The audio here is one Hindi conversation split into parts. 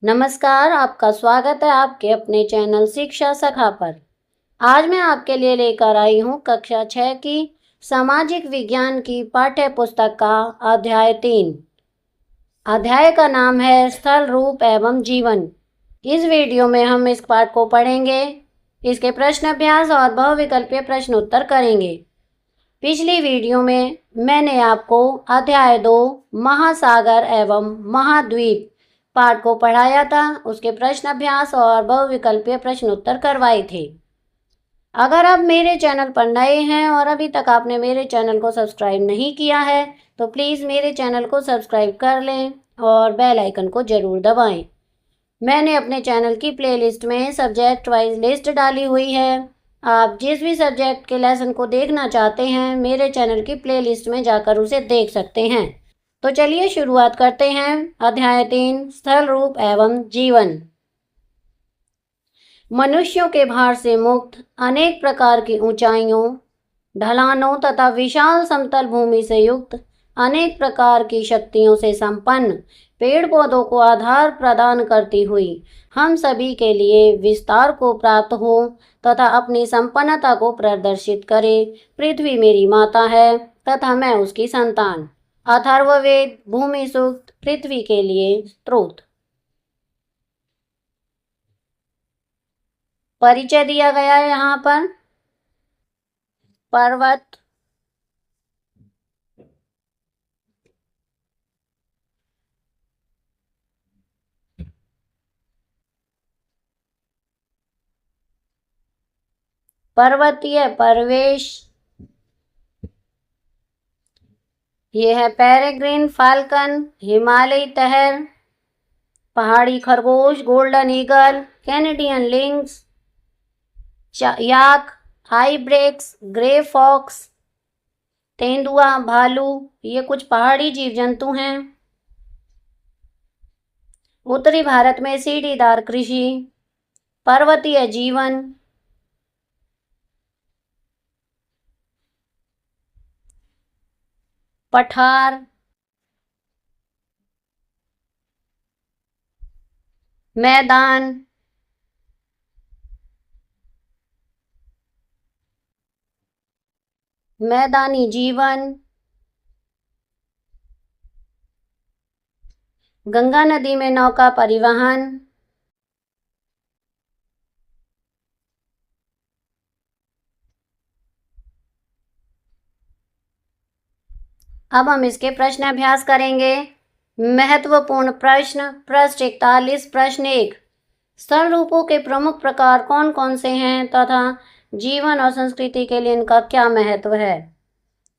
नमस्कार, आपका स्वागत है आपके अपने चैनल शिक्षा सखा पर। आज मैं आपके लिए लेकर आई हूँ कक्षा 6 की सामाजिक विज्ञान की पाठ्य पुस्तक का अध्याय 3। अध्याय का नाम है स्थल, रूप एवं जीवन। इस वीडियो में हम इस पाठ को पढ़ेंगे, इसके प्रश्न अभ्यास और बहुविकल्पीय प्रश्न उत्तर करेंगे। पिछली वीडियो में मैंने आपको अध्याय 2 महासागर एवं महाद्वीप पाठ को पढ़ाया था, उसके प्रश्न अभ्यास और बहुविकल्पीय प्रश्न उत्तर करवाए थे। अगर आप मेरे चैनल पर नए हैं और अभी तक आपने मेरे चैनल को सब्सक्राइब नहीं किया है तो प्लीज़ मेरे चैनल को सब्सक्राइब कर लें और बेल आइकन को ज़रूर दबाएं। मैंने अपने चैनल की प्लेलिस्ट में सब्जेक्ट वाइज लिस्ट डाली हुई है। आप जिस भी सब्जेक्ट के लेसन को देखना चाहते हैं मेरे चैनल की प्लेलिस्ट में जाकर उसे देख सकते हैं। तो चलिए शुरुआत करते हैं। अध्याय 3 स्थल, रूप एवं जीवन। मनुष्यों के भार से मुक्त, अनेक प्रकार की ऊंचाइयों, ढलानों तथा विशाल समतल भूमि से युक्त, अनेक प्रकार की शक्तियों से संपन्न, पेड़ पौधों को आधार प्रदान करती हुई, हम सभी के लिए विस्तार को प्राप्त हो तथा अपनी संपन्नता को प्रदर्शित करे। पृथ्वी मेरी माता है तथा मैं उसकी संतान। अथर्ववेद भूमि सूक्त पृथ्वी के लिए स्रोत। परिचय दिया गया है यहाँ पर। पर्वत, पर्वतीय परिवेश, ये है पेरेग्रीन फाल्कन, हिमालयी तहर, पहाड़ी खरगोश, गोल्डन ईगल, कैनेडियन लिंक्स, याक, आईब्रेक्स, ग्रे फॉक्स, तेंदुआ, भालू, ये कुछ पहाड़ी जीव जंतु हैं। उत्तरी भारत में सीढ़ीदार कृषि, पर्वतीय जीवन, पठार, मैदान, मैदानी जीवन, गंगा नदी में नौका परिवहन, अब हम इसके प्रश्न अभ्यास करेंगे। महत्वपूर्ण प्रश्न, पृष्ठ 41, प्रश्न 1। स्थल रूपों के प्रमुख प्रकार कौन कौन से हैं तथा जीवन और संस्कृति के लिए इनका क्या महत्व है?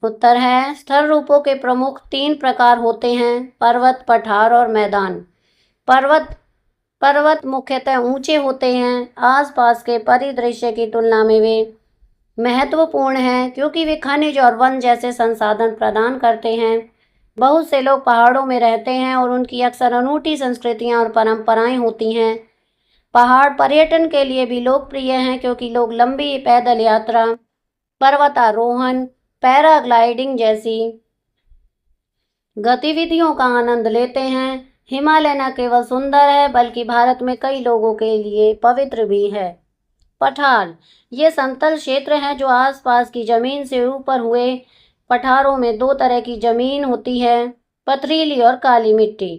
उत्तर है, स्थल रूपों के प्रमुख 3 प्रकार होते हैं, पर्वत, पठार और मैदान। पर्वत मुख्यतः ऊंचे होते हैं। आसपास के परिदृश्य की तुलना में वे महत्वपूर्ण हैं क्योंकि वे खनिज और वन जैसे संसाधन प्रदान करते हैं। बहुत से लोग पहाड़ों में रहते हैं और उनकी अक्सर अनूठी संस्कृतियां और परंपराएं होती हैं। पहाड़ पर्यटन के लिए भी लोकप्रिय हैं क्योंकि लोग लंबी पैदल यात्रा, पर्वतारोहण, पैराग्लाइडिंग जैसी गतिविधियों का आनंद लेते हैं। हिमालय न केवल सुंदर है बल्कि भारत में कई लोगों के लिए पवित्र भी है। पठार, ये समतल क्षेत्र हैं जो आसपास की जमीन से ऊपर हुए। पठारों में 2 तरह की जमीन होती है, पथरीली और काली मिट्टी।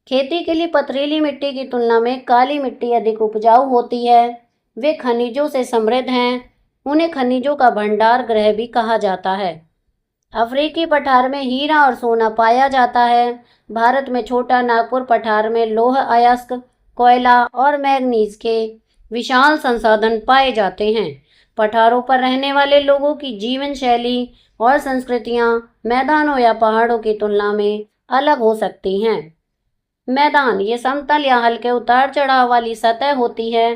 खेती के लिए पथरीली मिट्टी की तुलना में काली मिट्टी अधिक उपजाऊ होती है। वे खनिजों से समृद्ध हैं, उन्हें खनिजों का भंडार गृह भी कहा जाता है। अफ्रीकी पठार में हीरा और सोना पाया जाता है। भारत में छोटा नागपुर पठार में लौह अयस्क, कोयला और मैग्नीज के विशाल संसाधन पाए जाते हैं। पठारों पर रहने वाले लोगों की जीवन शैली और संस्कृतियां मैदानों या पहाड़ों की तुलना में अलग हो सकती हैं। मैदान, ये समतल या हल्के उतार चढ़ाव वाली सतह होती है।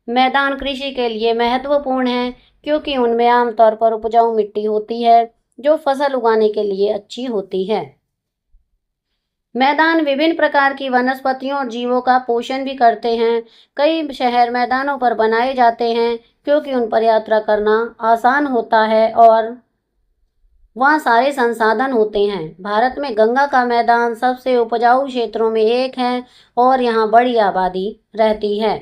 मैदान कृषि के लिए महत्वपूर्ण है क्योंकि उनमें आमतौर पर उपजाऊ मिट्टी होती है जो फसल उगाने के लिए अच्छी होती है। मैदान विभिन्न प्रकार की वनस्पतियों और जीवों का पोषण भी करते हैं। कई शहर मैदानों पर बनाए जाते हैं क्योंकि उन पर यात्रा करना आसान होता है और वहाँ सारे संसाधन होते हैं। भारत में गंगा का मैदान सबसे उपजाऊ क्षेत्रों में एक है और यहाँ बड़ी आबादी रहती है।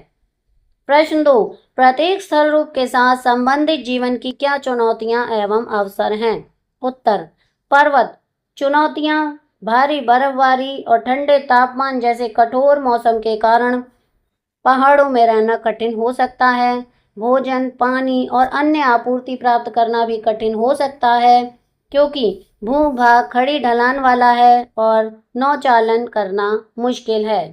प्रश्न 2, प्रत्येक स्थल रूप के साथ संबंधित जीवन की क्या चुनौतियां एवं अवसर हैं? उत्तर, पर्वत चुनौतियां, भारी बर्फबारी और ठंडे तापमान जैसे कठोर मौसम के कारण पहाड़ों में रहना कठिन हो सकता है। भोजन, पानी और अन्य आपूर्ति प्राप्त करना भी कठिन हो सकता है क्योंकि भूभाग खड़ी ढलान वाला है और नौचालन करना मुश्किल है।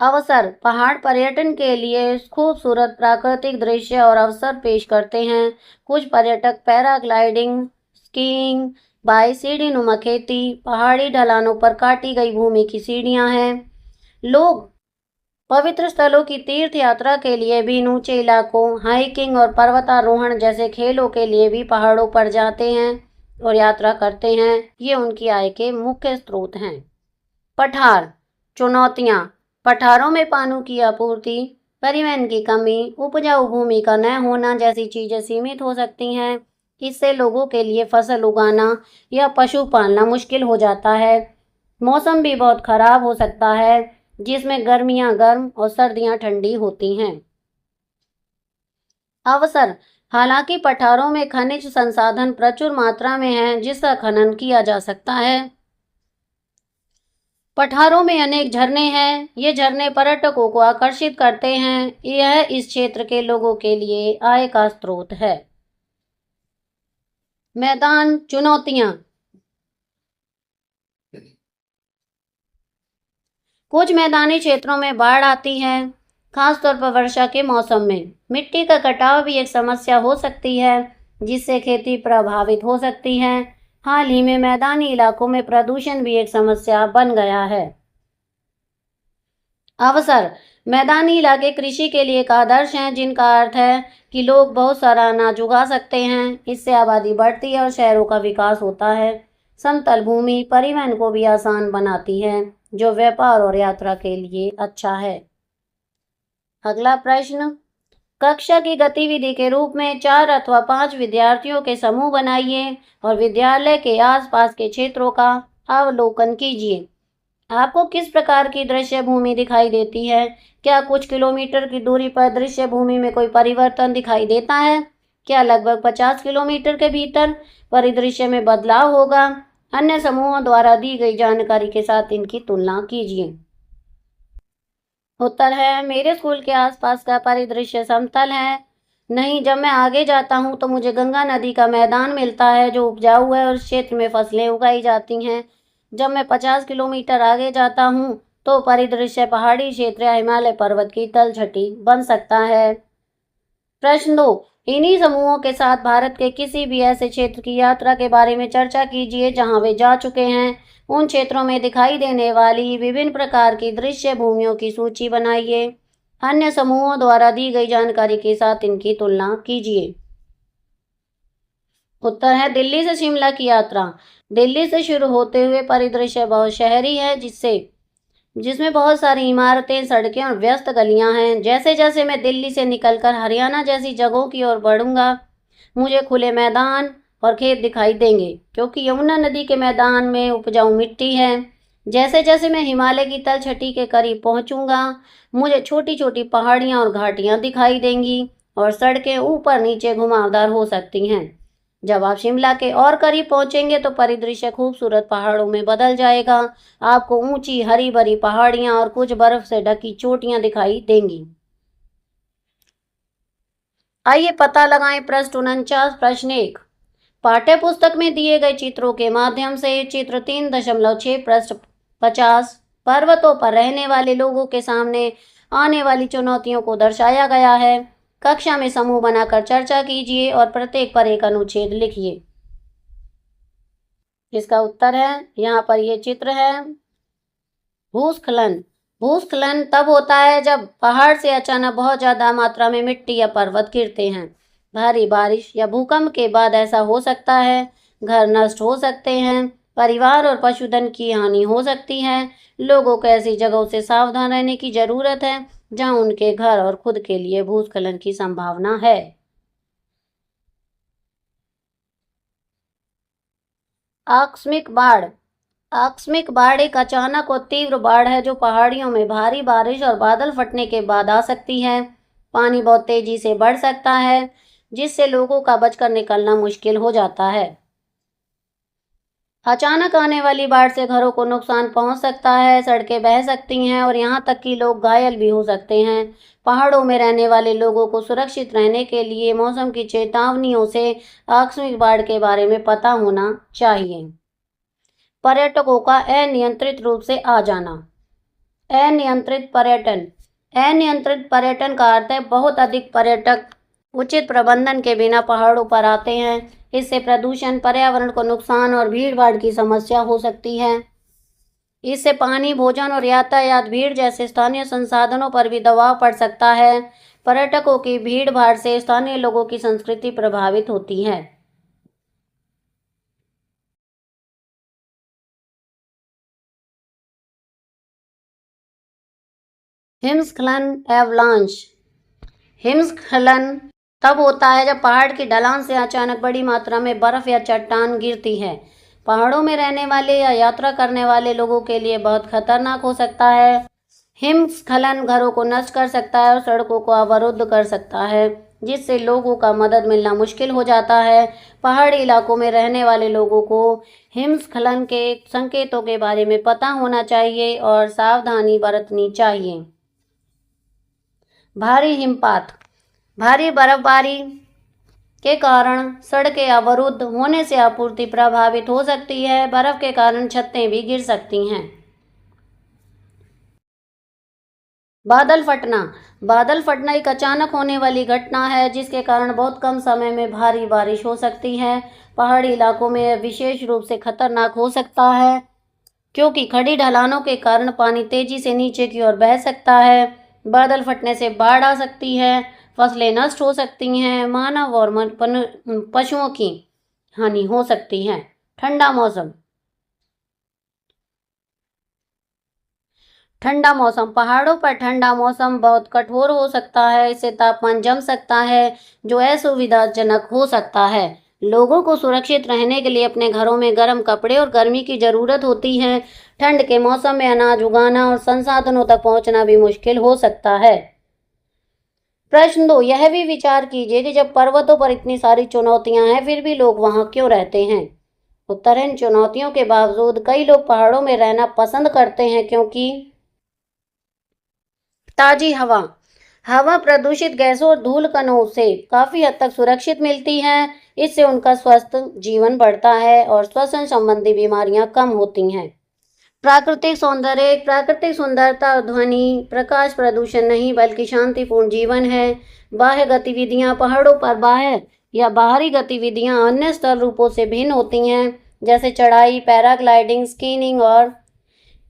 अवसर, पहाड़ पर्यटन के लिए खूबसूरत प्राकृतिक दृश्य और अवसर पेश करते हैं। कुछ पर्यटक पैराग्लाइडिंग, स्कीइंग, बाई सीढ़ी नुमा खेती, पहाड़ी ढलानों पर काटी गई भूमि की सीढ़ियां हैं। लोग पवित्र स्थलों की तीर्थ यात्रा के लिए भी ऊंचे इलाकों, हाइकिंग और पर्वतारोहण जैसे खेलों के लिए भी पहाड़ों पर जाते हैं और यात्रा करते हैं। ये उनकी आय के मुख्य स्रोत हैं। पठार चुनौतियां, पठारों में पानी की आपूर्ति, परिवहन की कमी, उपजाऊ भूमि का न होना जैसी चीजें सीमित हो सकती हैं। इससे लोगों के लिए फसल उगाना या पशु पालना मुश्किल हो जाता है। मौसम भी बहुत खराब हो सकता है, जिसमें गर्मियां गर्म और सर्दियां ठंडी होती हैं। अवसर, हालांकि पठारों में खनिज संसाधन प्रचुर मात्रा में हैं, जिसका खनन किया जा सकता है। पठारों में अनेक झरने हैं। ये झरने पर्यटकों को आकर्षित करते हैं। यह इस क्षेत्र के लोगों के लिए आय का स्रोत है। मैदान चुनौतियां, कुछ मैदानी क्षेत्रों में बाढ़ आती है, खासतौर पर वर्षा के मौसम में। मिट्टी का कटाव भी एक समस्या हो सकती है, जिससे खेती प्रभावित हो सकती है। हाल ही में मैदानी इलाकों में प्रदूषण भी एक समस्या बन गया है। अवसर, मैदानी इलाके कृषि के लिए एक आदर्श हैं, जिनका अर्थ है कि लोग बहुत सारा अनाज उगा सकते हैं। इससे आबादी बढ़ती है और शहरों का विकास होता है। समतल भूमि परिवहन को भी आसान बनाती है, जो व्यापार और यात्रा के लिए अच्छा है। अगला प्रश्न, कक्षा की गतिविधि के रूप में 4 अथवा 5 विद्यार्थियों के समूह बनाइए और विद्यालय के आसपास के क्षेत्रों का अवलोकन कीजिए। आपको किस प्रकार की दृश्य भूमि दिखाई देती है? क्या कुछ किलोमीटर की दूरी पर दृश्य भूमि में कोई परिवर्तन दिखाई देता है? क्या लगभग 50 किलोमीटर के भीतर परिदृश्य में बदलाव होगा? अन्य समूहों द्वारा दी गई जानकारी के साथ इनकी तुलना कीजिए। उत्तर है, मेरे स्कूल के आसपास का परिदृश्य समतल है। नहीं, जब मैं आगे जाता हूँ तो मुझे गंगा नदी का मैदान मिलता है जो उपजाऊ है और इस क्षेत्र में फसलें उगाई जाती हैं। जब मैं 50 किलोमीटर आगे जाता हूँ तो परिदृश्य पहाड़ी क्षेत्र या हिमालय पर्वत की तलछटी बन सकता है। प्रश्न 2, इन्हीं समूहों के साथ भारत के किसी भी ऐसे क्षेत्र की यात्रा के बारे में चर्चा कीजिए जहां वे जा चुके हैं। उन क्षेत्रों में दिखाई देने वाली विभिन्न प्रकार की दृश्य भूमियों की सूची बनाइए। अन्य समूहों द्वारा दी गई जानकारी के साथ इनकी तुलना कीजिए। उत्तर है, दिल्ली से शिमला की यात्रा। दिल्ली से शुरू होते हुए परिदृश्य बहुत शहरी है, जिसमें बहुत सारी इमारतें, सड़कें और व्यस्त गलियां हैं। जैसे जैसे मैं दिल्ली से निकलकर हरियाणा जैसी जगहों की ओर बढ़ूंगा, मुझे खुले मैदान और खेत दिखाई देंगे, क्योंकि यमुना नदी के मैदान में उपजाऊ मिट्टी है। जैसे जैसे मैं हिमालय की तलछटी के करीब पहुंचूंगा, मुझे छोटी छोटी पहाड़ियां और घाटियां दिखाई देंगी और सड़कें ऊपर नीचे घुमावदार हो सकती हैं। जब आप शिमला के और करीब पहुंचेंगे तो परिदृश्य खूबसूरत पहाड़ों में बदल जाएगा। आपको ऊंची हरी भरी पहाड़ियां और कुछ बर्फ से ढकी चोटियां दिखाई देंगी। आइए पता लगाएं प्रश्न 49। प्रश्न 1, पाठ्य पुस्तक में दिए गए चित्रों के माध्यम से चित्र 3.6 प्रश्न 50 पर्वतों पर रहने वाले लोगों के सामने आने वाली चुनौतियों को दर्शाया गया है। कक्षा में समूह बनाकर चर्चा कीजिए और प्रत्येक पर एक अनुच्छेद लिखिए। इसका उत्तर है, यहाँ पर ये चित्र है। भूस्खलन, भूस्खलन तब होता है जब पहाड़ से अचानक बहुत ज्यादा मात्रा में मिट्टी या पर्वत गिरते हैं। भारी बारिश या भूकंप के बाद ऐसा हो सकता है। घर नष्ट हो सकते हैं, परिवार और पशुधन की हानि हो सकती है। लोगों को ऐसी जगहों से सावधान रहने की जरूरत है जहां उनके घर और खुद के लिए भूस्खलन की संभावना है। आकस्मिक बाढ़। आकस्मिक बाढ़ एक अचानक और तीव्र बाढ़ है जो पहाड़ियों में भारी बारिश और बादल फटने के बाद आ सकती है। पानी बहुत तेजी से बढ़ सकता है, जिससे लोगों का बचकर निकलना मुश्किल हो जाता है। अचानक आने वाली बाढ़ से घरों को नुकसान पहुंच सकता है, सड़कें बह सकती हैं और यहाँ तक कि लोग घायल भी हो सकते हैं। पहाड़ों में रहने वाले लोगों को सुरक्षित रहने के लिए मौसम की चेतावनियों से आकस्मिक बाढ़ के बारे में पता होना चाहिए। पर्यटकों का अनियंत्रित रूप से आ जाना। अनियंत्रित पर्यटन। अनियंत्रित पर्यटन का अर्थ है बहुत अधिक पर्यटक उचित प्रबंधन के बिना पहाड़ों पर आते हैं। इससे प्रदूषण, पर्यावरण को नुकसान और भीड़ भाड़ की समस्या हो सकती है। इससे पानी, भोजन और यातायात भीड़ जैसे स्थानीय संसाधनों पर भी दबाव पड़ सकता है। पर्यटकों की भीड़ भाड़ से स्थानीय लोगों की संस्कृति प्रभावित होती है। हिमस्खलन, एवलांच। हिमस्खलन तब होता है जब पहाड़ की ढलान से अचानक बड़ी मात्रा में बर्फ या चट्टान गिरती है। पहाड़ों में रहने वाले या यात्रा करने वाले लोगों के लिए बहुत खतरनाक हो सकता है। हिमस्खलन घरों को नष्ट कर सकता है और सड़कों को अवरुद्ध कर सकता है, जिससे लोगों का मदद मिलना मुश्किल हो जाता है। पहाड़ी इलाकों में रहने वाले लोगों को हिमस्खलन के संकेतों के बारे में पता होना चाहिए और सावधानी बरतनी चाहिए। भारी हिमपात। भारी बर्फबारी के कारण सड़कें अवरुद्ध होने से आपूर्ति प्रभावित हो सकती है। बर्फ के कारण छतें भी गिर सकती हैं। बादल फटना। बादल फटना एक अचानक होने वाली घटना है जिसके कारण बहुत कम समय में भारी बारिश हो सकती है। पहाड़ी इलाकों में यह विशेष रूप से खतरनाक हो सकता है क्योंकि खड़ी ढलानों के कारण पानी तेजी से नीचे की ओर बह सकता है। बादल फटने से बाढ़ आ सकती है, फसलें नष्ट हो सकती हैं, मानव और पशुओं की हानि हो सकती है। ठंडा मौसम। ठंडा मौसम। पहाड़ों पर ठंडा मौसम बहुत कठोर हो सकता है। इससे तापमान जम सकता है जो असुविधाजनक हो सकता है। लोगों को सुरक्षित रहने के लिए अपने घरों में गर्म कपड़े और गर्मी की जरूरत होती है। ठंड के मौसम में अनाज उगाना और संसाधनों तक पहुंचना भी मुश्किल हो सकता है। प्रश्न 2, यह भी विचार कीजिए कि जब पर्वतों पर इतनी सारी चुनौतियां हैं फिर भी लोग वहां क्यों रहते हैं। उत्तर है, इन चुनौतियों के बावजूद कई लोग पहाड़ों में रहना पसंद करते हैं क्योंकि ताजी हवा। हवा प्रदूषित गैसों और धूल कणों से काफी हद तक सुरक्षित मिलती है। इससे उनका स्वस्थ जीवन बढ़ता है और श्वसन संबंधी बीमारियां कम होती हैं। प्राकृतिक सौंदर्य। प्राकृतिक सुंदरता और ध्वनि, प्रकाश प्रदूषण नहीं बल्कि शांतिपूर्ण जीवन है। बाह्य गतिविधियां। पहाड़ों पर बाह्य या बाहरी गतिविधियां अन्य स्थल रूपों से भिन्न होती हैं, जैसे चढ़ाई, पैराग्लाइडिंग, स्कीइंग और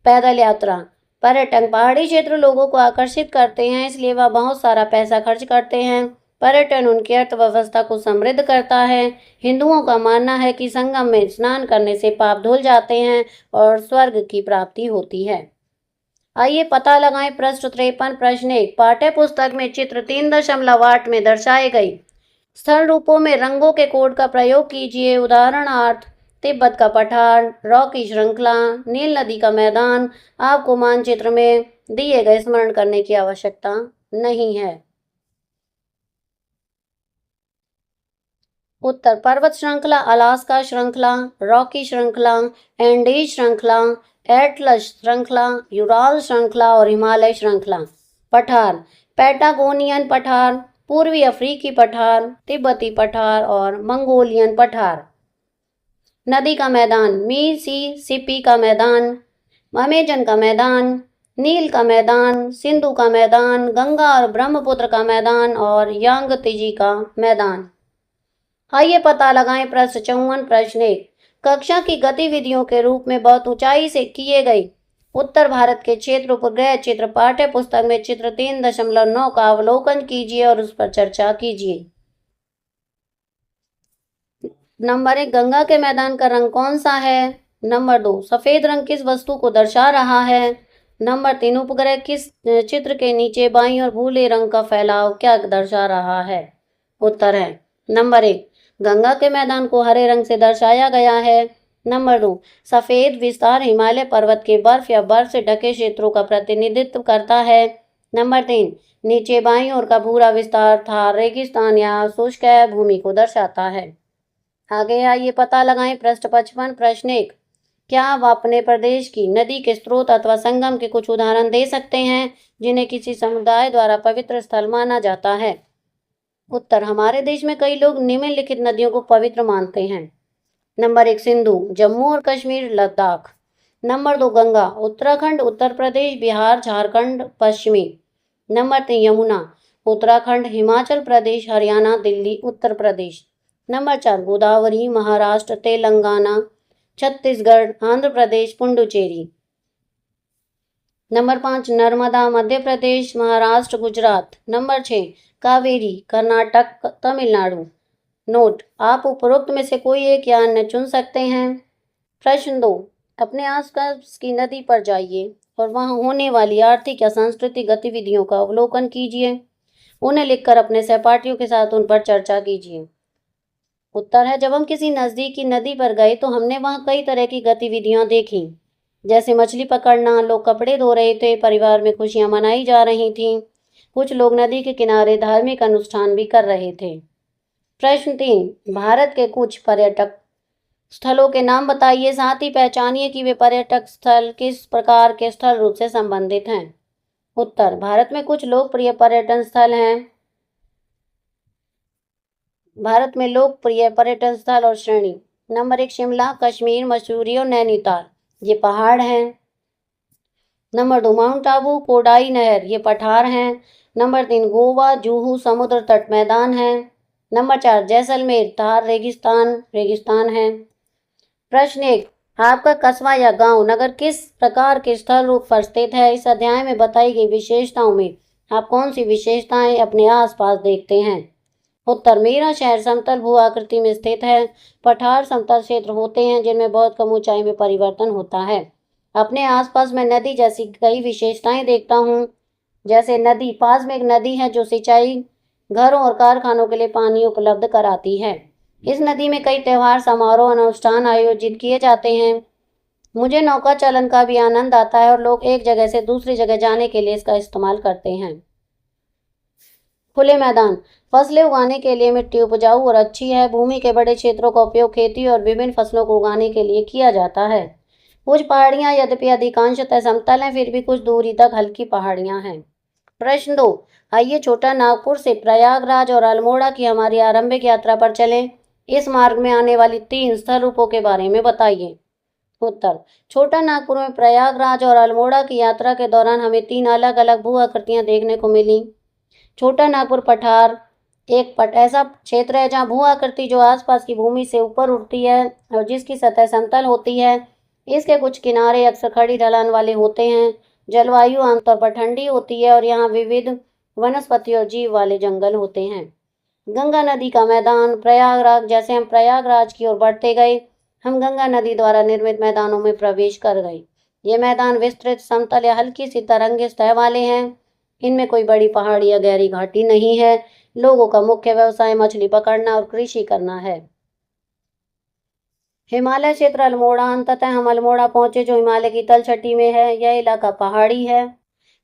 पैदल यात्रा। पर्यटन। पहाड़ी क्षेत्र लोगों को आकर्षित करते हैं, इसलिए वह बहुत सारा पैसा खर्च करते हैं। पर्यटन उनकी अर्थव्यवस्था को समृद्ध करता है। हिंदुओं का मानना है कि संगम में स्नान करने से पाप धुल जाते हैं और स्वर्ग की प्राप्ति होती है। आइए पता लगाएं। प्रश्न 53। प्रश्न 1, पाठ्य पुस्तक में चित्र 3.8 में दर्शाए गए स्थल रूपों में रंगों के कोड का प्रयोग कीजिए। उदाहरणार्थ, तिब्बत का पठार, रॉकी श्रृंखला, नील नदी का मैदान। आपको मानचित्र में दिए गए स्मरण करने की आवश्यकता नहीं है। उत्तर, पर्वत श्रृंखला, अलास्का श्रृंखला, रॉकी श्रृंखला, एंडीज श्रृंखला, एटलस श्रृंखला, यूराल श्रृंखला और हिमालय श्रृंखला। पठार, पैटागोनियन पठार, पूर्वी अफ्रीकी पठार, तिब्बती पठार और मंगोलियन पठार। नदी का मैदान, मिसिसिपी का मैदान, अमेजन का मैदान, नील का मैदान, सिंधु का मैदान, गंगा और ब्रह्मपुत्र का मैदान और यांगत्जी का मैदान। आइए पता लगाएं। प्रश्न 54। प्रश्न 1, कक्षा की गतिविधियों के रूप में बहुत ऊंचाई से किए गए उत्तर भारत के क्षेत्र उपग्रह चित्र पाठ्य पुस्तक में चित्र 3.9 का अवलोकन कीजिए और उस पर चर्चा कीजिए। नंबर 1, गंगा के मैदान का रंग कौन सा है। नंबर 2, सफेद रंग किस वस्तु को दर्शा रहा है। नंबर 3, उपग्रह किस चित्र के नीचे बाईं और भूरे रंग का फैलाव क्या दर्शा रहा है। उत्तर है, नंबर 1, गंगा के मैदान को हरे रंग से दर्शाया गया है। नंबर 2, सफेद विस्तार हिमालय पर्वत के बर्फ या बर्फ से ढके क्षेत्रों का प्रतिनिधित्व करता है। नंबर 3, नीचे बाईं ओर का भूरा विस्तार थार रेगिस्तान या शुष्क भूमि को दर्शाता है। आगे आइए पता लगाएं पृष्ठ 55 प्रश्न 1, क्या आप अपने प्रदेश की नदी के स्रोत अथवा संगम के कुछ उदाहरण दे सकते हैं जिन्हें किसी समुदाय द्वारा पवित्र स्थल माना जाता है? उत्तर, हमारे देश में कई लोग निम्नलिखित नदियों को पवित्र मानते हैं। नंबर 1, सिंधु जम्मू और कश्मीर लद्दाख। नंबर 2, गंगा उत्तराखंड उत्तर प्रदेश बिहार झारखंड पश्चिमी। Number 3, Yamuna Uttarakhand Himachal Pradesh Haryana Delhi Uttar Pradesh. Number 4, Godavari Maharashtra Telangana Chhattisgarh Andhra Pradesh Puducherry. Number 5, Narmada Madhya Pradesh Maharashtra Gujarat. Number 6, Kaveri Karnataka Tamil Nadu. Note, आप उपरोक्त में से कोई एक या अन्य चुन सकते हैं। प्रश्न 2, अपने आसपास की नदी पर जाइए और वहां होने वाली आर्थिक या सांस्कृतिक गतिविधियों का अवलोकन कीजिए। उन्हें लिखकर अपने सहपाठियों के साथ उन पर चर्चा कीजिए। उत्तर है, जब हम किसी नज़दीकी नदी पर गए तो हमने वहां कई तरह की गतिविधियां देखी, जैसे मछली पकड़ना, लोग कपड़े धो रहे थे, परिवार में खुशियां मनाई जा रही थीं। कुछ लोग नदी के किनारे धार्मिक अनुष्ठान भी कर रहे थे। प्रश्न 3, भारत के कुछ पर्यटक स्थलों के नाम बताइए, साथ ही पहचानिए कि वे पर्यटक स्थल किस प्रकार के स्थल रूप से संबंधित हैं। उत्तर, भारत में कुछ लोकप्रिय पर्यटन स्थल हैं। भारत में लोकप्रिय पर्यटन स्थल और श्रेणी। नंबर 1, शिमला कश्मीर मसूरी और नैनीताल, ये पहाड़ हैं। नंबर 2, माउंट आबू कोडाई नहर, ये पठार हैं। नंबर 3, गोवा जुहू समुद्र तट मैदान है। नंबर 4, जैसलमेर थार रेगिस्तान है। प्रश्न 1, आपका कस्बा या गांव नगर किस प्रकार के स्थल रूप पर स्थित है? इस अध्याय में बताई गई विशेषताओं में आप कौन सी विशेषताएं अपने आसपास देखते हैं? उत्तर, मेरा शहर समतल भू आकृति में स्थित है। पठार समतल क्षेत्र होते हैं जिनमें बहुत कम ऊंचाई में परिवर्तन होता है। अपने आसपास मैं नदी जैसी कई विशेषताएं देखता हूँ, जैसे नदी पास में एक नदी है जो सिंचाई घरों और कारखानों के लिए पानी उपलब्ध कराती है। इस नदी में कई त्योहार समारोह अनुष्ठान आयोजित किए जाते हैं। मुझे नौका चलन का भी आनंद आता है और लोग एक जगह से दूसरी जगह जाने के लिए इसका इस्तेमाल करते हैं। खुले मैदान, फसलें उगाने के लिए मिट्टी उपजाऊ और अच्छी है। भूमि के बड़े क्षेत्रों का उपयोग खेती और विभिन्न फसलों को उगाने के लिए किया जाता है। कुछ पहाड़ियां यद्यपि अधिकांशतः समतल हैं, फिर भी कुछ दूरी तक हल्की पहाड़ियां हैं। प्रश्न 2, आइए छोटा नागपुर से प्रयागराज और अल्मोड़ा की हमारी आरंभिक यात्रा पर चलें। इस मार्ग में आने वाली 3 स्थल रूपों के बारे में बताइए। उत्तर, छोटा नागपुर में प्रयागराज और अल्मोड़ा की यात्रा के दौरान हमें 3 अलग अलग भू आकृतियां देखने को मिली। छोटा नागपुर पठार एक ऐसा क्षेत्र है जहाँ भू आकृति जो आसपास की भूमि से ऊपर उठती है और जिसकी सतह समतल होती है। इसके कुछ किनारे अक्सर खड़ी ढलान वाले होते हैं। जलवायु आमतौर पर ठंडी होती है और यहाँ विविध वनस्पति और जीव वाले जंगल होते हैं। गंगा नदी का मैदान प्रयागराज, जैसे हम प्रयागराज की ओर बढ़ते गए, हम गंगा नदी द्वारा निर्मित मैदानों में प्रवेश कर गए। ये मैदान विस्तृत समतल या हल्की सी तरंगे सतह वाले हैं। इनमें कोई बड़ी पहाड़ी या गहरी घाटी नहीं है। लोगों का मुख्य व्यवसाय मछली पकड़ना और कृषि करना है। हिमालय क्षेत्र अल्मोड़ा, अंततः हम अल्मोड़ा पहुंचे जो हिमालय की तलछटी में है। यह इलाका पहाड़ी है,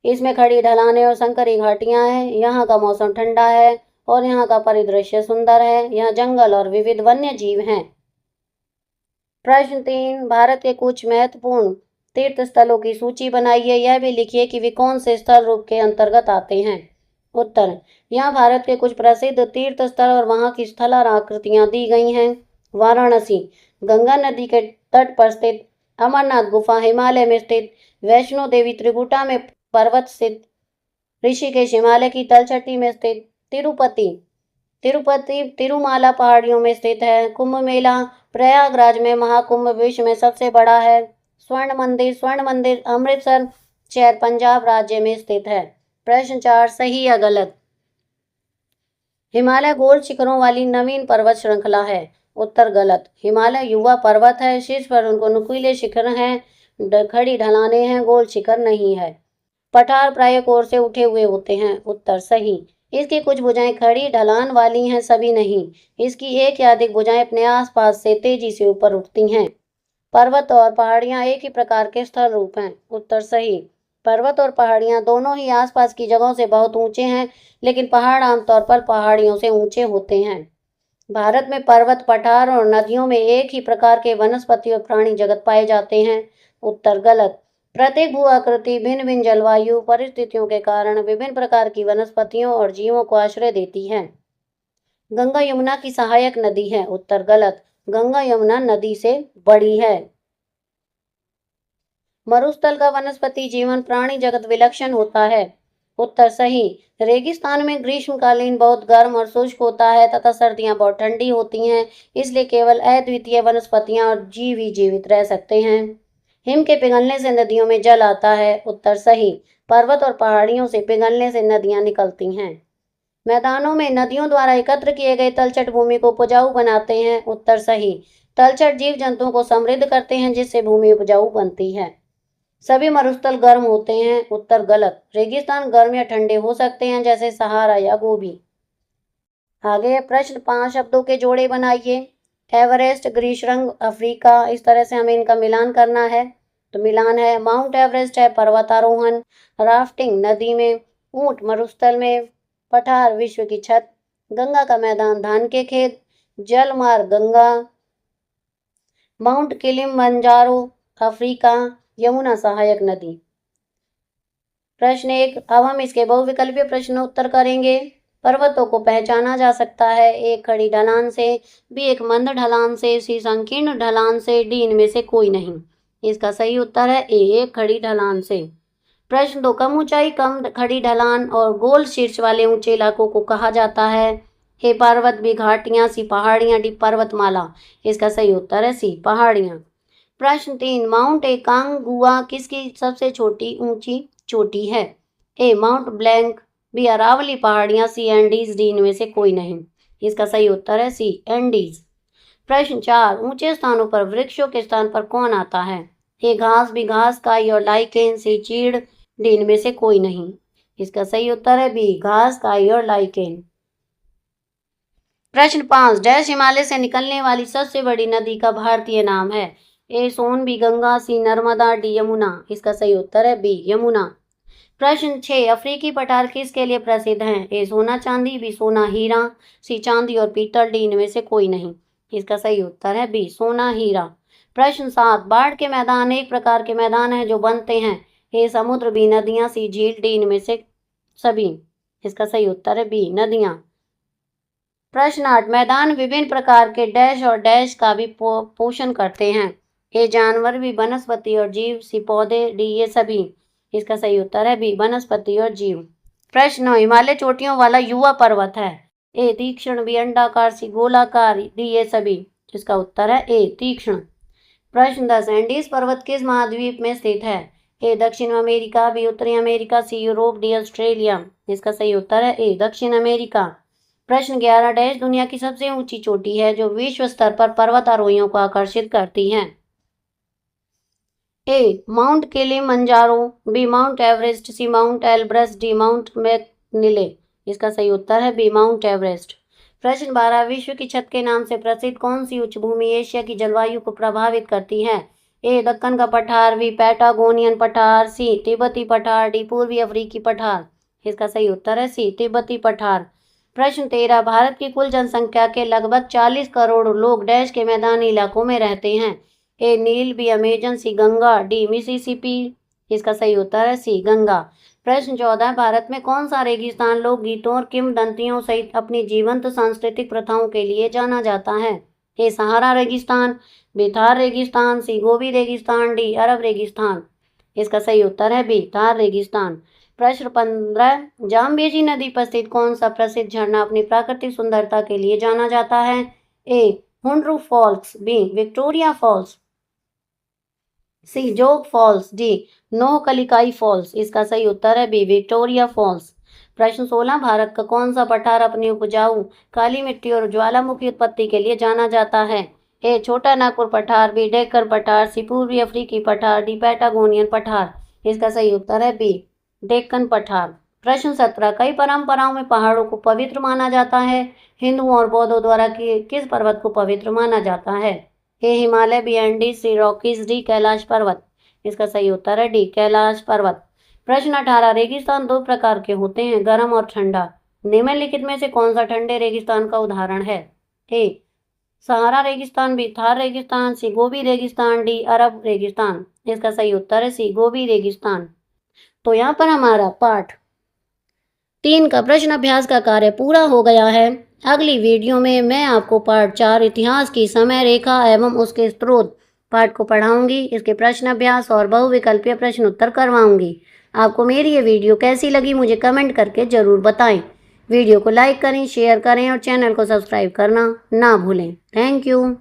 इसमें खड़ी ढलानें और संकरी घाटियां हैं। यहाँ का मौसम ठंडा है और यहाँ का परिदृश्य सुंदर है। यहाँ जंगल और विविध वन्य जीव हैं। प्रश्न 3, भारत के कुछ महत्वपूर्ण तीर्थ स्थलों की सूची बनाइए। यह भी लिखिए कि वे कौन से स्थल रूप के अंतर्गत आते हैं। उत्तर, यहाँ भारत के कुछ प्रसिद्ध तीर्थ स्थल और वहाँ की स्थलार आकृतियाँ दी गई हैं। वाराणसी गंगा नदी के तट पर स्थित, अमरनाथ गुफा हिमालय में स्थित, वैष्णो देवी त्रिकुटा में पर्वत स्थित, ऋषिकेश हिमालय की तलछटी में स्थित, तिरुपति तिरुमाला पहाड़ियों में स्थित है। कुंभ मेला प्रयागराज में महाकुंभ विश्व में सबसे बड़ा है। स्वर्ण मंदिर अमृतसर शहर पंजाब राज्य में स्थित है। प्रश्न 4, सही या गलत? हिमालय गोल शिखरों वाली नवीन पर्वत श्रृंखला है। उत्तर, गलत। हिमालय युवा पर्वत है। शीर्ष पर उनको नुकीले शिखर हैं, खड़ी ढलानें हैं, गोल शिखर नहीं है। पठार प्रायः ओर से उठे हुए होते हैं। उत्तर, सही। इसकी कुछ भुजाएं खड़ी ढलान वाली हैं, सभी नहीं। इसकी एक या अधिक भुजाएं अपने आसपास से तेजी से ऊपर उठती हैं। पर्वत और पहाड़ियां एक ही प्रकार के स्थल रूप हैं। उत्तर सही। पर्वत और पहाड़ियां दोनों ही आसपास की जगहों से बहुत ऊंचे हैं, लेकिन पहाड़ आमतौर पर पहाड़ियों से ऊंचे होते हैं। भारत में पर्वत, पठार और नदियों में एक ही प्रकार के वनस्पति और प्राणी जगत पाए जाते हैं। उत्तर गलत। प्रत्येक भू आकृति भिन्न भिन्न जलवायु परिस्थितियों के कारण विभिन्न प्रकार की वनस्पतियों और जीवों को आश्रय देती है। गंगा यमुना की सहायक नदी है। उत्तर गलत। गंगा यमुना नदी से बड़ी है। मरुस्थल का वनस्पति जीवन प्राणी जगत विलक्षण होता है। उत्तर सही। रेगिस्तान में ग्रीष्मकालीन बहुत गर्म और शुष्क होता है तथा सर्दियां बहुत ठंडी होती हैं, इसलिए केवल अद्वितीय वनस्पतियां और जीव ही जीवित रह सकते हैं। हिम के पिघलने से नदियों में जल आता है। उत्तर सही। पर्वत और पहाड़ियों से पिघलने से नदियां निकलती हैं। मैदानों में नदियों द्वारा एकत्र किए गए तलछट भूमि को उपजाऊ बनाते हैं। उत्तर सही। तलछट जीव जंतुओं को समृद्ध करते हैं, जिससे भूमि उपजाऊ बनती है। सभी मरुस्थल गर्म होते हैं। उत्तर गलत। रेगिस्तान गर्म या ठंडे हो सकते हैं, जैसे सहारा या गोबी। आगे प्रश्न 5 शब्दों के जोड़े बनाइए। एवरेस्ट, ग्रीष्मरंग, अफ्रीका, इस तरह से हमें इनका मिलान करना है। तो मिलान है, माउंट एवरेस्ट है पर्वतारोहण, राफ्टिंग नदी में, ऊंट मरुस्थल में, पठार विश्व की छत, गंगा का मैदान धान के खेत, जलमार्ग Ganga, mount Kilimanjaro Africa, Yamuna सहायक नदी। प्रश्न 1, अब हम इसके बहुविकल्पीय प्रश्न उत्तर करेंगे। पर्वतों को पहचाना जा सकता है, एक खड़ी ढलान से, बी एक मंद ढलान से, सी संकीर्ण ढलान से, डी इनमें से कोई नहीं। इसका सही उत्तर है ए, एक खड़ी ढलान से। प्रश्न 2, कम ऊंचाई, कम खड़ी ढलान और गोल शीर्ष वाले ऊंचे इलाकों को कहा जाता है। ए पर्वत, बी घाटियां, सी पहाड़ियां, डी पर्वतमाला। इसका सही उत्तर है सी, पहाड़ियां। प्रश्न 3, माउंट एकांगुआ किसकी सबसे छोटी ऊंची चोटी है। A mount blank, B Aravalli पहाड़ियां, सी एंडीज, डी इनमें से कोई नहीं। इसका सही उत्तर है सी, एंडीज। प्रश्न 4, ऊंचे स्थानों पर वृक्षों के स्थान पर कौन आता है। ए घास, बी घास, काई और लाइकेन, सी चीड़, डी इनमें से कोई नहीं। इसका सही उत्तर है बी, घास, काई और लाइकेन। प्रश्न 5, डैश हिमालय से निकलने वाली सबसे बड़ी नदी का भारतीय नाम है। ए सोन, बी गंगा, सी नर्मदा, डी यमुना। इसका सही उत्तर है बी, यमुना। प्रश्न 6, अफ्रीकी पठार किसके लिए प्रसिद्ध हैं। ए सोना चांदी, बी सोना हीरा, सी चांदी और पीतल, डी इनमें से कोई नहीं। इसका सही उत्तर है बी, सोना हीरा। प्रश्न 7, बाढ़ के मैदान एक प्रकार के मैदान है जो बनते हैं। ए समुद्र, बी नदियां, सी झील, डी इनमें से सभी। इसका सही उत्तर है बी, नदियां। प्रश्न 8, मैदान विभिन्न प्रकार के डैश और डैश का भी पोषण करते हैं। ए जानवर, भी वनस्पति और जीव, सी पौधे, डी ये सभी। इसका सही उत्तर है बी, वनस्पति और जीव। प्रश्न 9, हिमालय चोटियों वाला युवा पर्वत है। ए तीक्ष्ण, बी अंडाकार, सी गोलाकार, डी ये सभी। इसका उत्तर है ए, तीक्ष्ण। प्रश्न 10, एंडीज पर्वत किस महाद्वीप में स्थित है। ए दक्षिण अमेरिका, बी उत्तरी अमेरिका, सी यूरोप, डी ऑस्ट्रेलिया। इसका सही उत्तर है ए, दक्षिण अमेरिका। प्रश्न 11, डैश दुनिया की सबसे ऊंची चोटी है जो विश्व स्तर पर पर्वतारोहियों को आकर्षित करती है। A mount Kilimanjaro, B mount Everest, C mount Elbrus, D mount McKinley. इसका सही उत्तर है बी, माउंट एवरेस्ट। प्रश्न 12, विश्व की छत के नाम से प्रसिद्ध कौन सी उच्च भूमि एशिया की जलवायु को प्रभावित करती है। ए दक्कन का पठार, बी पैटागोनियन पठार, सी तिब्बती पठार, डी पूर्वी अफ्रीकी पठार। इसका सही उत्तर है सी, तिब्बती पठार। प्रश्न 13, भारत की कुल जनसंख्या के लगभग 40 करोड़ लोग डैश के मैदानी इलाकों में रहते हैं। ए नील, बी अमेजन, सी गंगा, डी मिसिसिपी। इसका सही उत्तर है सी, गंगा। प्रश्न 14, भारत में कौन सा रेगिस्तान लोकगीतों और किंवदंतियों सहित अपनी जीवंत सांस्कृतिक प्रथाओं के लिए जाना जाता है। ए सहारा रेगिस्तान, बी थार रेगिस्तान, सी गोबी रेगिस्तान, डी अरब रेगिस्तान। इसका सही उत्तर है बी, थार रेगिस्तान। प्रश्न 15, जाम्बेजी नदी पर स्थित कौन सा प्रसिद्ध झरना अपनी प्राकृतिक सुंदरता के लिए जाना जाता है। A Hundru falls, B Victoria falls, C Jog falls, D Nohkalikai false. इसका सही उत्तर है बी, विक्टोरिया फॉल्स। प्रश्न 16, भारत का कौन सा पठार अपनी उपजाऊ काली मिट्टी और ज्वालामुखी उत्पत्ति के लिए जाना जाता है। ए छोटा नागपुर पठार, बी डेक्कन पठार, सी पूर्वी अफ्रीकी पठार, डी पैटागोनियन पठार। इसका सही उत्तर है बी, डेक्कन पठार। प्रश्न 17, कई परंपराओं में पहाड़ों को पवित्र माना जाता है। हिंदुओं और बौद्धों द्वारा किस पर्वत को पवित्र माना जाता है। ए हिमालय, बी एंडीज, सी रॉकीज, डी कैलाश पर्वत। इसका सही उत्तर है डी कैलाश पर्वत। प्रश्न 18, रेगिस्तान दो प्रकार के होते हैं, गर्म और ठंडा। निम्नलिखित में से कौन सा ठंडे रेगिस्तान का उदाहरण है? ए सहारा रेगिस्तान, बी थार रेगिस्तान, सी गोबी रेगिस्तान, डी अरब रेगिस्तान। इसका सही उत्तर है सी गोबी रेगिस्तान। तो यहाँ पर हमारा पाठ 3 का प्रश्न अभ्यास का कार्य पूरा हो गया है। अगली वीडियो में मैं आपको पाठ 4 इतिहास की समय रेखा एवं उसके स्रोत पाठ को पढ़ाऊंगी। इसके प्रश्न अभ्यास और बहुविकल्पीय प्रश्न उत्तर करवाऊंगी। आपको मेरी ये वीडियो कैसी लगी मुझे कमेंट करके ज़रूर बताएं। वीडियो को लाइक करें, शेयर करें और चैनल को सब्सक्राइब करना ना भूलें। Thank you.